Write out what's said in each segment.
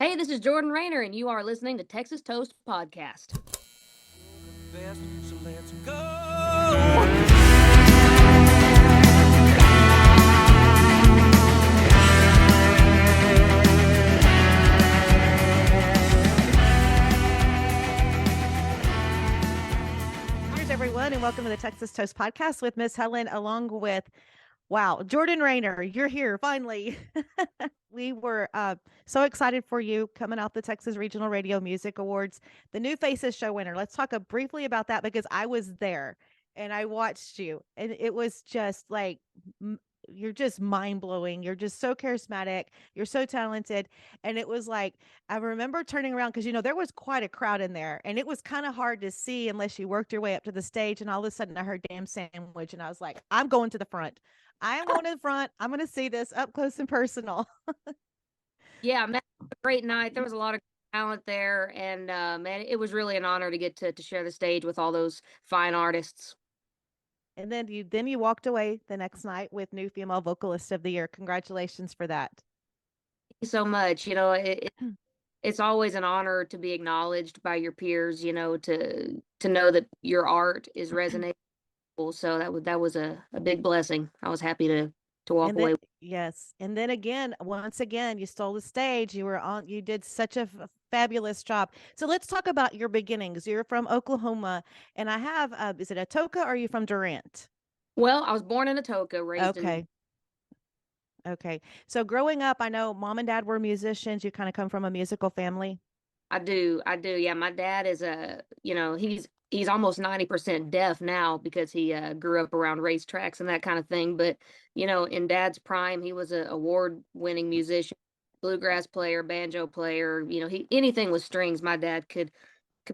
Hey, this is Jordan Rayner, and you are listening to Texas Toast Podcast. So let's go. Cheers, everyone, and welcome to the Texas Toast Podcast with Miss Helen, along with, wow, Jordan Rayner. You're here finally. We were so excited for you coming out the Texas Regional Radio Music Awards, the New Faces Show winner. Let's talk briefly about that because I was there and I watched you, and it was just like you're just mind blowing. You're just so charismatic. You're so talented. And it was like, I remember turning around because, there was quite a crowd in there and it was kind of hard to see unless you worked your way up to the stage. And all of a sudden I heard damn sandwich and I was like, I'm going to the front. I am going to the front. I'm going to see this up close and personal. Yeah, man, it was a great night. There was a lot of talent there, and man, it was really an honor to get to share the stage with all those fine artists. And then you walked away the next night with new female vocalist of the year. Congratulations for that. Thank you so much. It's always an honor to be acknowledged by your peers. To know that your art is resonating. So that was a big blessing. I was happy to walk And then away. yes, and then again, once again, you stole the stage. You did such a fabulous job. So let's talk about your beginnings. You're from Oklahoma, and I have is it Atoka or are you from Durant? Well, I was born in Atoka, raised in. Okay. Okay. So growing up, I know mom and dad were musicians. You kind of come from a musical family. I do. Yeah, my dad is he's almost 90% deaf now because he grew up around racetracks and that kind of thing. But in Dad's prime, he was a award-winning musician, bluegrass player, banjo player. He anything with strings, my dad could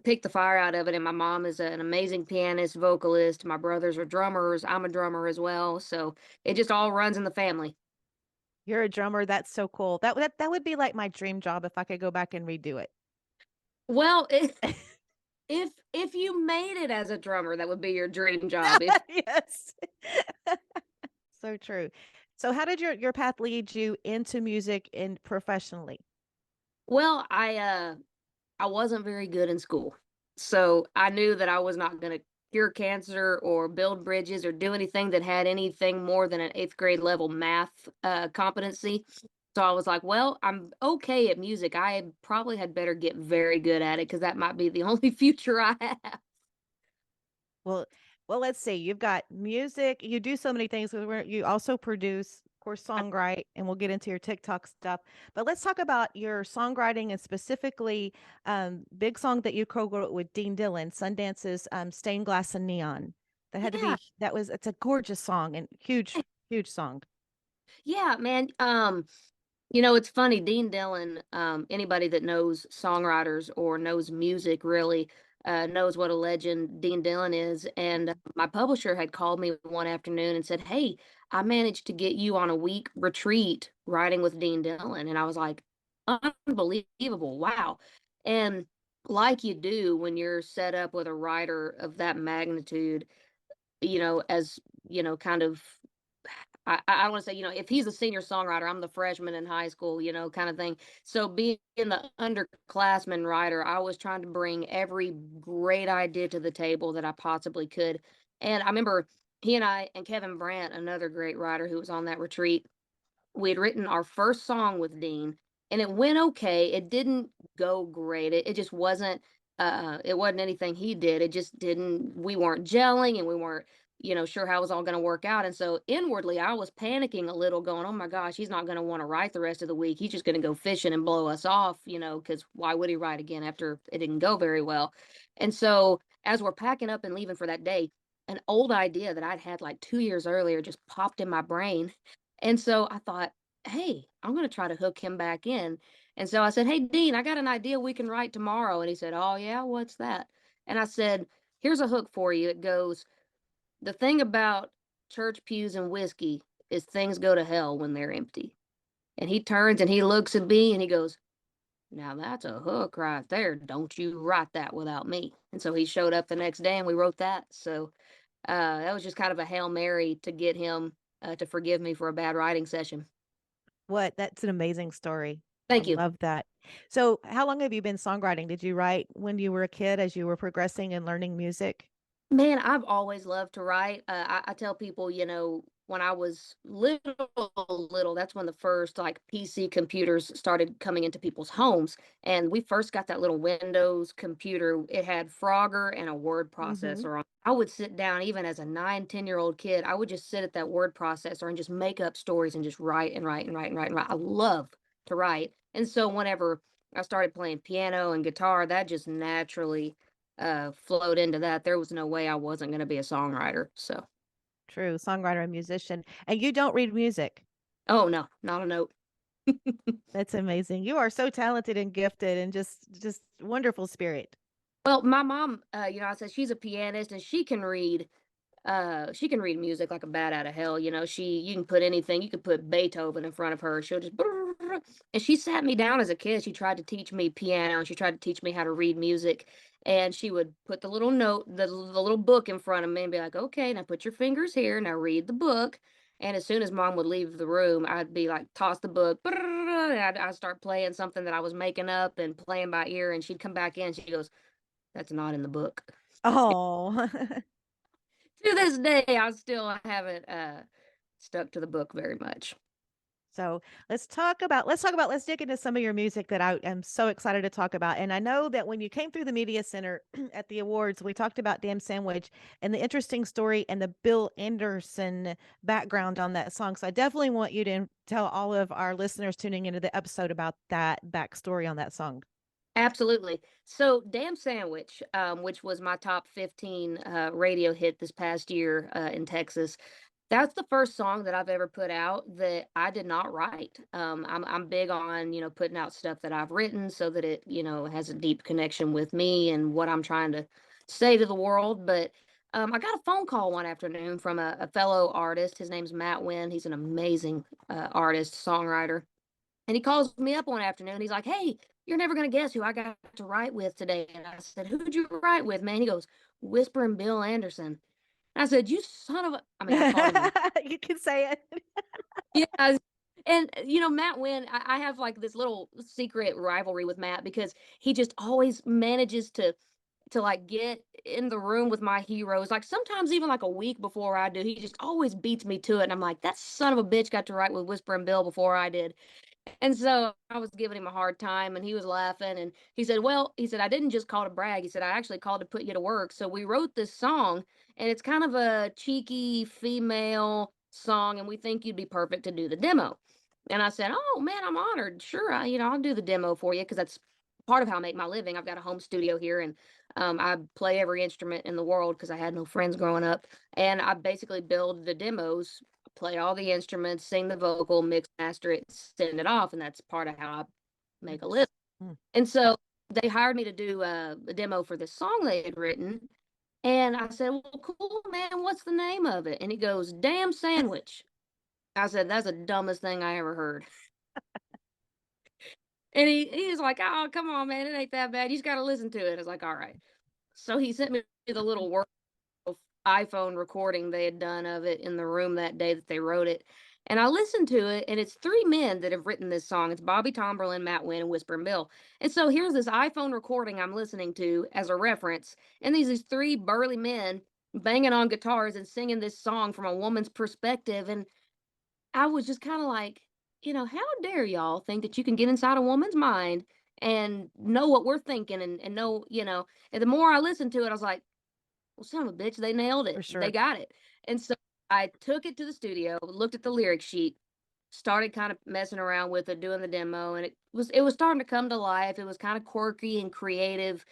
pick the fire out of it. And my mom is an amazing pianist, vocalist. My brothers are drummers. I'm a drummer as well. So it just all runs in the family. You're a drummer. That's so cool. That would be like my dream job if I could go back and redo it. Well, if you made it as a drummer, that would be your dream job. If Yes. So true. So how did your path lead you into music and professionally? Well, I wasn't very good in school. So I knew that I was not going to cure cancer or build bridges or do anything that had anything more than an eighth grade level math competency. So I was like, well, I'm okay at music. I probably had better get very good at it because that might be the only future I have. Well, well, let's see. You've got music. You do so many things. You also produce, of course, songwrite, and we'll get into your TikTok stuff. But let's talk about your songwriting and specifically, big song that you co-wrote with Dean Dillon, Sundance's "Stained Glass and Neon." That had to Yeah. be. That was. It's a gorgeous song and huge, huge song. Yeah, man. It's funny, Dean Dillon, anybody that knows songwriters or knows music really knows what a legend Dean Dillon is. And my publisher had called me one afternoon and said, "Hey, I managed to get you on a week retreat writing with Dean Dillon." And I was like, unbelievable. Wow. And like you do when you're set up with a writer of that magnitude, as, kind of I want to say, if he's a senior songwriter, I'm the freshman in high school, kind of thing. So being the underclassman writer, I was trying to bring every great idea to the table that I possibly could. And I remember he and I and Kevin Brandt, another great writer who was on that retreat, we had written our first song with Dean, and it went okay. It didn't go great. It just wasn't. It wasn't anything he did. It just didn't. We weren't gelling, and we weren't, sure how it was all going to work out. And so inwardly, I was panicking a little, going, "Oh my gosh, he's not going to want to write the rest of the week. He's just going to go fishing and blow us off, because why would he write again after it didn't go very well?" And so as we're packing up and leaving for that day, an old idea that I'd had like 2 years earlier just popped in my brain. And so I thought, hey, I'm going to try to hook him back in. And so I said, "Hey, Dean, I got an idea we can write tomorrow." And he said, "Oh, yeah, what's that?" And I said, "Here's a hook for you. It goes, the thing about church pews and whiskey is things go to hell when they're empty." And he turns and he looks at me and he goes, "Now that's a hook right there. Don't you write that without me." And so he showed up the next day and we wrote that. So that was just kind of a Hail Mary to get him to forgive me for a bad writing session. What? That's an amazing story. I Thank you. love that. So, how long have you been songwriting? Did you write when you were a kid as you were progressing and learning music? Man, I've always loved to write. I tell people, when I was little, that's when the first like PC computers started coming into people's homes. And we first got that little Windows computer. It had Frogger and a word Mhm. processor on. I would sit down, even as a 9, 10-year-old kid, I would just sit at that word processor and just make up stories and just write and write and write and write and write. I love to write. And so whenever I started playing piano and guitar, that just naturally flowed into that. There was no way I wasn't gonna be a songwriter, so True, songwriter and musician. And you don't read music. oh, no, not a note. That's amazing. You are so talented and gifted and just wonderful spirit. Well, my mom, I said she's a pianist and she can read music like a bat out of hell. You can put anything, you could put Beethoven in front of her, she'll just and she sat me down as a kid. She tried to teach me piano, and she tried to teach me how to read music, and she would put the little book in front of me and be like, "Okay, now put your fingers here, now read the book." And as soon as mom would leave the room, I'd be like, toss the book, and I'd start playing something that I was making up and playing by ear, and she'd come back in, she goes, "That's not in the book." Oh. To this day, I still haven't stuck to the book very much. So let's dig into some of your music that I am so excited to talk about. And I know that when you came through the media center at the awards, we talked about Damn Sandwich and the interesting story and the Bill Anderson background on that song. So I definitely want you to tell all of our listeners tuning into the episode about that backstory on that song. Absolutely. So, Damn Sandwich, which was my top 15 radio hit this past year in Texas, that's the first song that I've ever put out that I did not write. I'm big on, putting out stuff that I've written so that it, has a deep connection with me and what I'm trying to say to the world. But I got a phone call one afternoon from a fellow artist. His name's Matt Wynn. He's an amazing artist, songwriter. And he calls me up one afternoon. He's like, "Hey, you're never gonna guess who I got to write with today." And I said, "Who'd you write with, man?" He goes, "Whispering Bill Anderson." And I said, "You son of a," I mean, I called him. You can say it. Yeah. And Matt Wynn, I have like this little secret rivalry with Matt because he just always manages to like get in the room with my heroes. Like sometimes even like a week before I do, he just always beats me to it. And I'm like, that son of a bitch got to write with Whispering Bill before I did. And so I was giving him a hard time and he was laughing and he said, "Well," he said, "I didn't just call to brag." He said, "I actually called to put you to work." So we wrote this song and it's kind of a cheeky female song and we think you'd be perfect to do the demo. And I said, "Oh man, I'm honored. Sure, I'll do the demo for you because that's part of how I make my living. I've got a home studio here and I play every instrument in the world because I had no friends growing up. And I basically build the demos, play all the instruments, sing the vocal, mix, master it, send it off, and that's part of how I make a living." Mm. And so they hired me to do a demo for this song they had written, and I said, "Well, cool, man. What's the name of it?" And he goes, "Damn Sandwich." I said, "That's the dumbest thing I ever heard." And he was like, "Oh, come on, man. It ain't that bad. You just got to listen to it." I was like, "All right." So he sent me the little iPhone recording they had done of it in the room that day that they wrote it. And I listened to it, and it's three men that have written this song. It's Bobby Tomberlin, Matt Wynn, and Whispering Bill. And so here's this iPhone recording I'm listening to as a reference. And these three burly men banging on guitars and singing this song from a woman's perspective. And I was just kind of like, how dare y'all think that you can get inside a woman's mind and know what we're thinking and know, and the more I listened to it, I was like, well, son of a bitch, they nailed For it. They sure. got it. And so I took it to the studio, looked at the lyric sheet, started kind of messing around with it, doing the demo, and it was starting to come to life. It was kind of quirky and creative,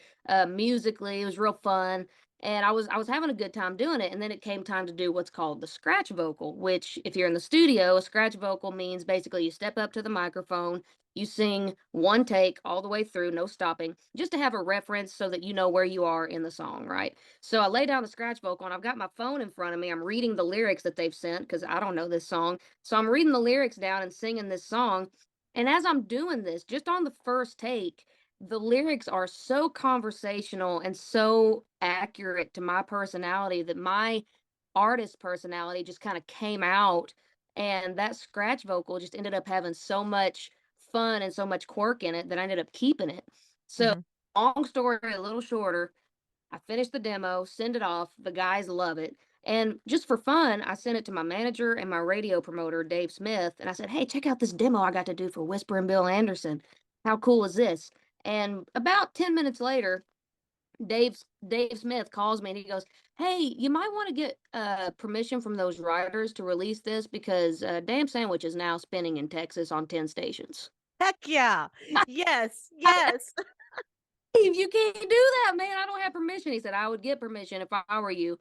musically. It was real fun, and I was having a good time doing it. And then it came time to do what's called the scratch vocal, which, if you're in the studio, a scratch vocal means basically you step up to the microphone, you sing one take all the way through, no stopping, just to have a reference so that you know where you are in the song, right? So I lay down the scratch vocal, and I've got my phone in front of me. I'm reading the lyrics that they've sent because I don't know this song, so I'm reading the lyrics down and singing this song. And as I'm doing this, just on the first take, the lyrics are so conversational and so accurate to my personality that my artist personality just kind of came out. And that scratch vocal just ended up having so much fun and so much quirk in it that I ended up keeping it. So, Mhm. long story a little shorter, I finished the demo, send it off. The guys love it. And just for fun, I sent it to my manager and my radio promoter, Dave Smith. And I said, hey, check out this demo I got to do for Whispering Bill Anderson. How cool is this? And about 10 minutes later, Dave Smith calls me and he goes, hey, you might want to get permission from those writers to release this because Damn Sandwich is now spinning in Texas on 10 stations. Heck yeah. Yes, yes. Dave, you can't do that, man. I don't have permission. He said, I would get permission if I were you.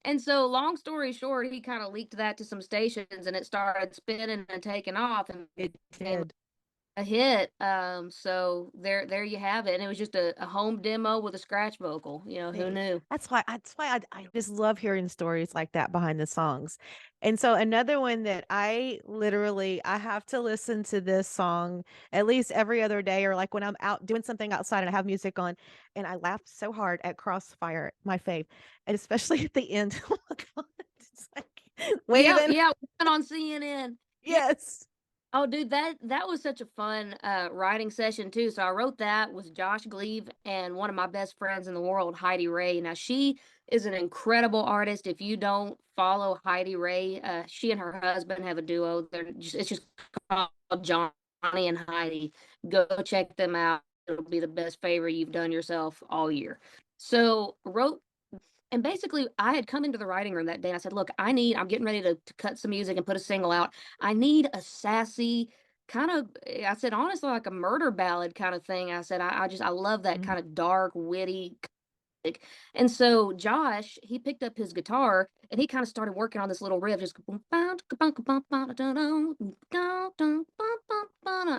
And so, long story short, he kind of leaked that to some stations and it started spinning and taking off and It became did. a hit. So there you have it. And it was just a home demo with a scratch vocal. Who See, knew? that's why I just love hearing stories like that behind the songs. And so another one that I have to listen to this song at least every other day, or like when I'm out doing something outside and I have music on, and I laughed so hard at Crossfire, my fave, and especially at the end. Oh my God. It's like Yeah, waving. yeah, we went on CNN. Yeah. Yes. Oh, dude, that was such a fun writing session too. So I wrote that with Josh Gleave and one of my best friends in the world, Heidi Ray. Now she is an incredible artist. If you don't follow Heidi Ray, she and her husband have a duo. It's just called Johnny and Heidi. Go check them out. It'll be the best favor you've done yourself all year. So wrote and basically, I had come into the writing room that day and I said, look, I'm getting ready to cut some music and put a single out. I need a sassy kind of, I said, honestly, like a murder ballad kind of thing. I said, I love that Mhm. kind of dark, witty. And so Josh, he picked up his guitar and he kind of started working on this little riff, just and I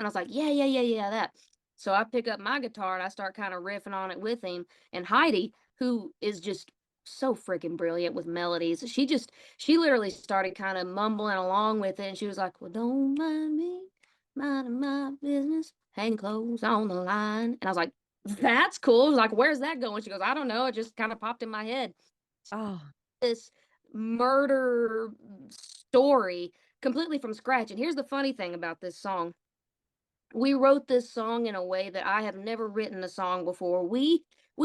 was like, yeah, yeah, yeah, yeah, that. So I pick up my guitar and I start kind of riffing on it with him. And Heidi, who is just so freaking brilliant with melodies, she literally started kind of mumbling along with it. And she was like, well, don't mind me, minding my business, hang clothes on the line. And I was like, that's cool. I was like, where's that going? She goes, I don't know. It just kind of popped in my head. Oh. This murder story completely from scratch. And here's the funny thing about this song. We wrote this song in a way that I have never written a song before. We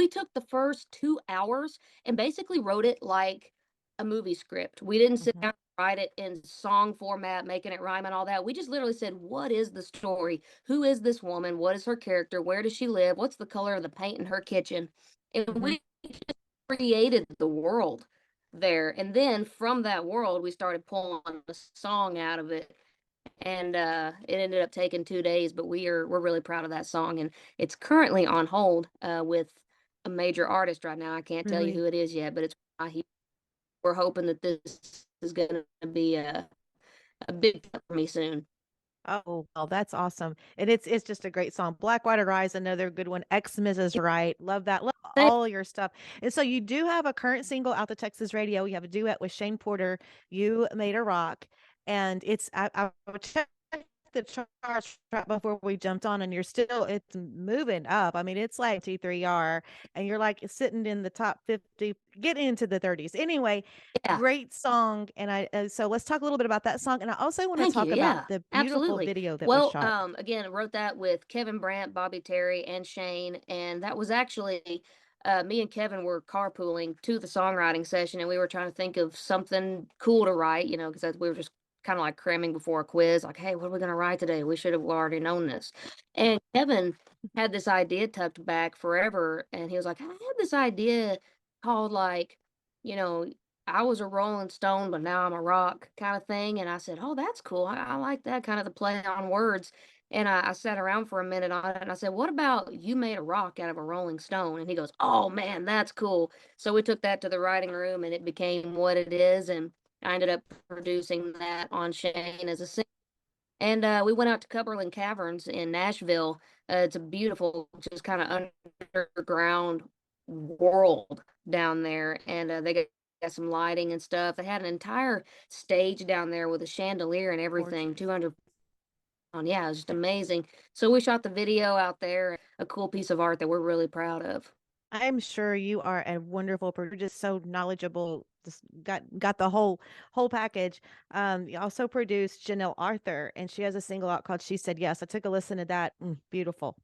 took the first 2 hours and basically wrote it like a movie script. We didn't sit Mhm. down and write it in song format, making it rhyme and all that. We just literally said, what is the story? Who is this woman? What is her character? Where does she live? What's the color of the paint in her kitchen? And Mhm. we just created the world there. And then from that world, we started pulling a song out of it, and it ended up taking 2 days, but we're really proud of that song, and it's currently on hold with a major artist right now. I can't tell you Really? who it is yet, but we're hoping that this is going to be a big hit for me soon. Oh, well, that's awesome. And it's just a great song. Black, White, or Eyes, another good one. Ex Mrs. Right. Love that. Love Thank- all your stuff. And so you do have a current single out the Texas radio. You have a duet with Shane Porter. You made a rock. And I checked the charts right before we jumped on, and it's moving up. I mean, it's like T3R, and you're like sitting in the top 50, getting into the 30s. Anyway, yeah, great song. And so let's talk a little bit about that song. And I also want to thank you. talk about Yeah, the beautiful absolutely. video that was Well, shot. again, I wrote that with Kevin Brandt, Bobby Terry, and Shane, and that was actually me and Kevin were carpooling to the songwriting session, and we were trying to think of something cool to write, because we were just kind of like cramming before a quiz, like, hey, what are we going to write today? We should have already known this. And Kevin had this idea tucked back forever, and he was like, I had this idea called like, you know, I was a Rolling Stone, but now I'm a rock kind of thing. And I said, oh, that's cool. I like that kind of the play on words. And I sat around for a minute on it and I said, what about you made a rock out of a Rolling Stone? And he goes, oh man, that's cool. So we took that to the writing room and it became what it is. And I ended up producing that on Shane as a single. And we went out to Cumberland Caverns in Nashville. It's a beautiful, just kind of underground world down there. And they got some lighting and stuff. They had an entire stage down there with a chandelier and everything, Gorgeous. 200 on. Yeah, it was just amazing. So we shot the video out there, a cool piece of art that we're really proud of. I'm sure you are a wonderful producer, just so knowledgeable. Just got the whole package. You also produced Janelle Arthur, and she has a single out called "She Said Yes." I took a listen to that. Beautiful.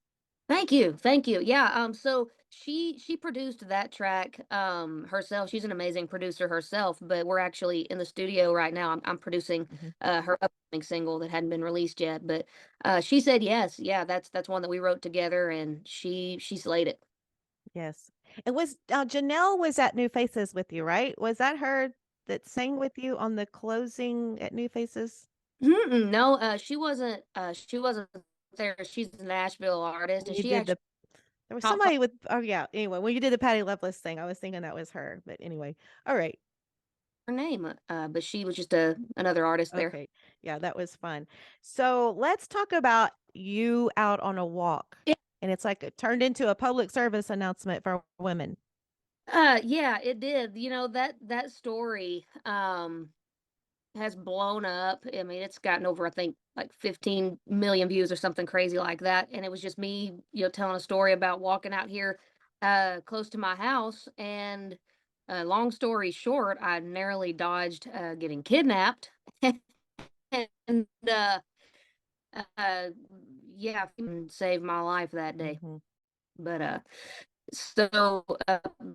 Thank you, thank you. Yeah, so she produced that track herself. She's an amazing producer herself, but we're actually in the studio right now. I'm producing Mhm. her upcoming single that hadn't been released yet. But she said yes. Yeah, that's one that we wrote together, and she slayed it. Yes. And was Janelle was at New Faces with you, right? Was that her that sang with you on the closing at New Faces? Mm-mm, no, she wasn't there. She's a Nashville artist, When and you she did actually the there was hopped on somebody with oh yeah, anyway, when you did the Patty Loveless thing, I was thinking that was her. But anyway. All right. her name, but she was just another artist there. Okay. Yeah, that was fun. So let's talk about you out on a walk. And it's like it turned into a public service announcement for women. Yeah, it did. You know, that story has blown up. I mean, it's gotten over, I think, like 15 million views or something crazy like that. And it was just me, telling a story about walking out here close to my house. And long story short, I narrowly dodged getting kidnapped. And uh yeah, saved my life that day. Mhm. But so,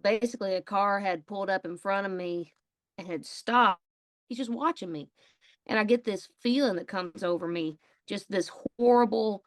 basically, a car had pulled up in front of me and had stopped. He's just watching me, and I get this feeling that comes over me, just this horrible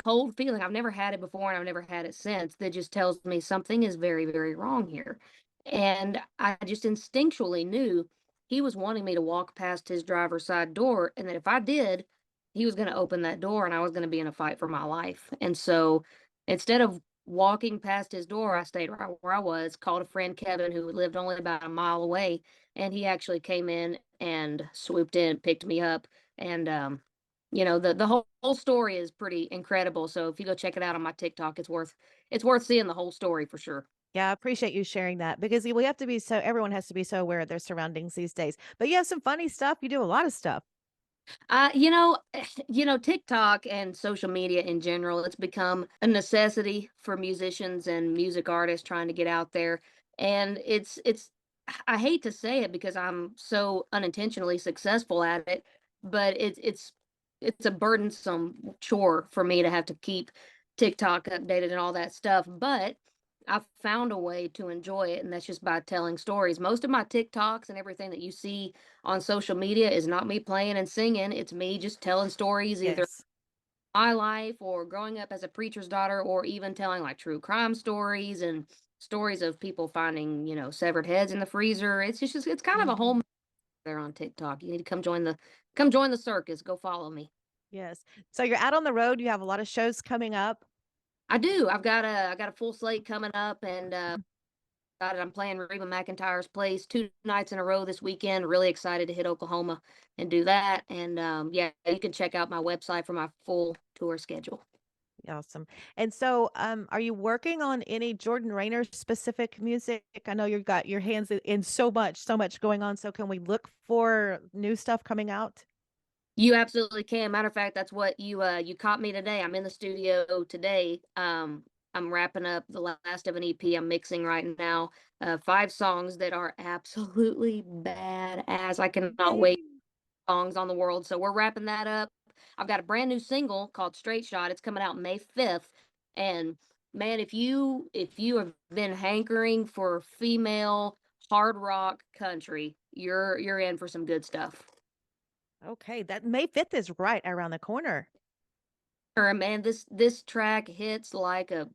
cold feeling. I've never had it before and I've never had it since that just tells me something is very, very wrong here. And I just instinctually knew he was wanting me to walk past his driver's side door, and that if I did, he was going to open that door and I was going to be in a fight for my life. And so instead of walking past his door, I stayed right where I was, called a friend, Kevin, who lived only about a mile away, and he actually came in and swooped in, picked me up, and the whole story is pretty incredible, so if you go check it out on my TikTok, it's worth seeing the whole story for sure. Yeah, I appreciate you sharing that because we have to be so everyone has to be so aware of their surroundings these days. But you have some funny stuff. You do a lot of stuff. TikTok and social media in general, it's become a necessity for musicians and music artists trying to get out there. And I hate to say it because I'm so unintentionally successful at it, but it's a burdensome chore for me to have to keep TikTok updated and all that stuff. But I've found a way to enjoy it, and that's just by telling stories. Most of my TikToks and everything that you see on social media is not me playing and singing. It's me just telling stories, either Yes. my life or growing up as a preacher's daughter, or even telling like true crime stories and stories of people finding, severed heads in the freezer. It's kind of a whole Mhm. mess there on TikTok. You need to come join the circus. Go follow me. Yes. So you're out on the road. You have a lot of shows coming up. I do. I got a full slate coming up, and got it. I'm playing Reba McEntire's place 2 nights in a row this weekend. Really excited to hit Oklahoma and do that. And yeah, you can check out my website for my full tour schedule. Awesome. And so, are you working on any Jordan Rayner specific music? I know you've got your hands in so much going on. So, can we look for new stuff coming out? You absolutely can. Matter of fact, that's what you caught me today. I'm in the studio today. I'm wrapping up the last of an EP I'm mixing right now. 5 songs that are absolutely badass. I cannot wait Yay. songs on the world. So we're wrapping that up. I've got a brand new single called Straight Shot. It's coming out May 5th. And man, if you have been hankering for female hard rock country, you're in for some good stuff. Okay, that May 5th is right around the corner. Man, this track hits like a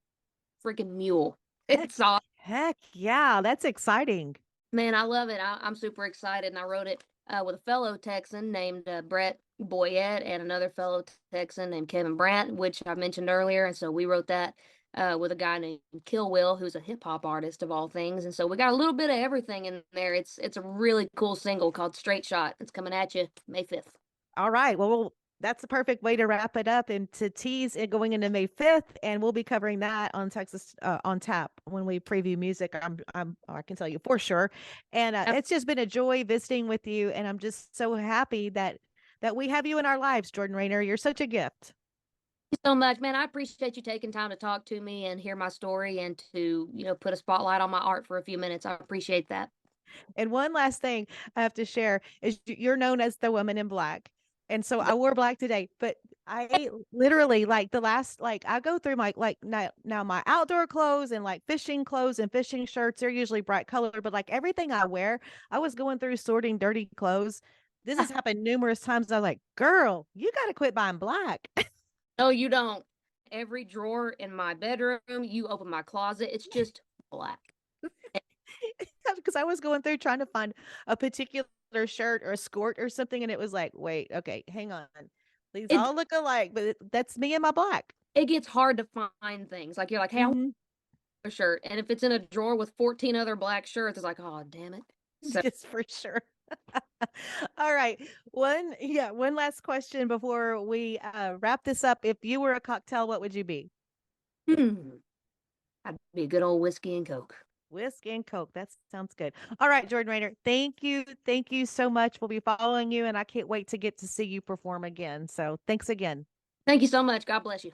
freaking mule. Heck, It's awesome. heck yeah, that's exciting. Man, I love it. I'm super excited, and I wrote it with a fellow Texan named Brett Boyette and another fellow Texan named Kevin Brandt, which I mentioned earlier. And so we wrote that with a guy named Kill Will, who's a hip hop artist of all things. And so we got a little bit of everything in there. It's a really cool single called Straight Shot. It's coming at you May 5th. All right. Well, that's the perfect way to wrap it up and to tease it going into May 5th. And we'll be covering that on Texas on tap when we preview music. I can tell you for sure. And it's just been a joy visiting with you. And I'm just so happy that we have you in our lives, Jordan Rayner. You're such a gift. so much, man. I appreciate you taking time to talk to me and hear my story and to, put a spotlight on my art for a few minutes. I appreciate that. And one last thing I have to share is you're known as the woman in black. And so I wore black today, but I literally like the last like I go through my like now my outdoor clothes and like fishing clothes and fishing shirts, they're usually bright color, but like everything I wear, I was going through sorting dirty clothes. This has happened numerous times. I was like, girl, you got to quit buying black. No, you don't. Every drawer in my bedroom, you open my closet, it's just black. Because I was going through trying to find a particular shirt or a skirt or something, and it was like, wait, okay, hang on. These It all look alike, but that's me and my black. it gets hard to find things. Like you're like, "Hey, I want Hmm. a shirt." And if it's in a drawer with 14 other black shirts, it's like, "Oh, damn it." So, Yes, for sure. All right. One last question before we wrap this up. If you were a cocktail, what would you be? hmm, I'd be a good old whiskey and coke. Whiskey and Coke. That sounds good. All right, Jordan Rainer. Thank you. Thank you so much. We'll be following you, and I can't wait to get to see you perform again. So thanks again. Thank you so much. God bless you.